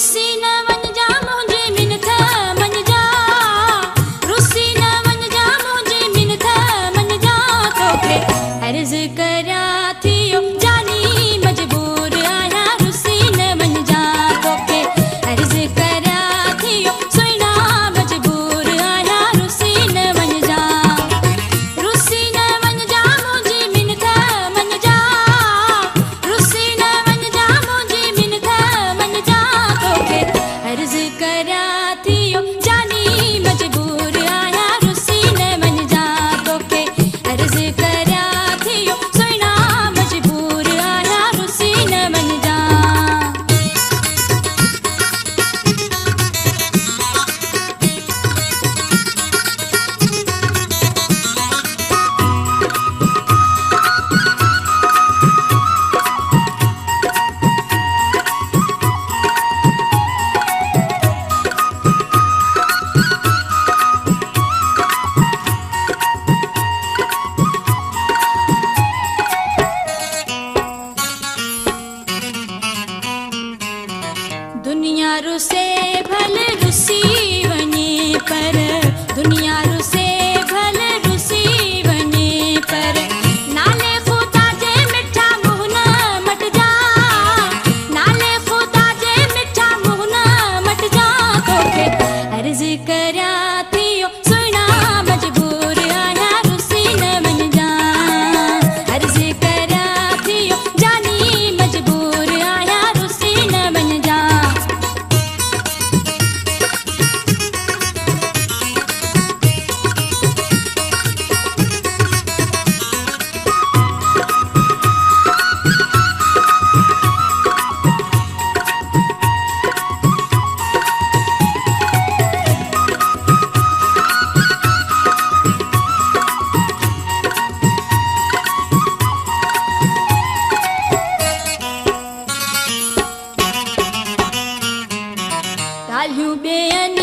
रुसी न वञजा मुंहिंजी मिनथ मञजा, रुसी न वञजा मुंहिंजी मिनथ मञजा, तोखे अर्ज़ करियां थी जानी मजबूर आहियां, रुसी न वञजा तोखे अर्ज़ करियां थी सुहिणा मजबूर आहियां, रुसी न वञजा, रुसी न वञजा मुंहिंजी मिनथ मञजा, रुसी न वञजा मुंहिंजी मिनथ मञजा, तोखे अर्ज़ करियां थी जानी मजबूर आहियां, रुसी न वञजा तोखे अर्ज़ करियां थी सुहिणा मजबूर आहियां, रुसी न वञजा। दुनिया रुसे भले रुसी वञे पर, दुनिया रुसे भले रुसी वञे पर, नाले ख़ुदा जे मिठा मुंहुं न मटिजा, नाले ख़ुदा जे मिठा मुंहुं न मटिजा, तोखे अर्ज़ करियां थी सुहिणा मजबूर आहियां, रुसी न वञजा, अर्ज़ करियां थी जानी मजबूर आहियां, रुसी न वञजा। ॻाल्हियूं ॿियनि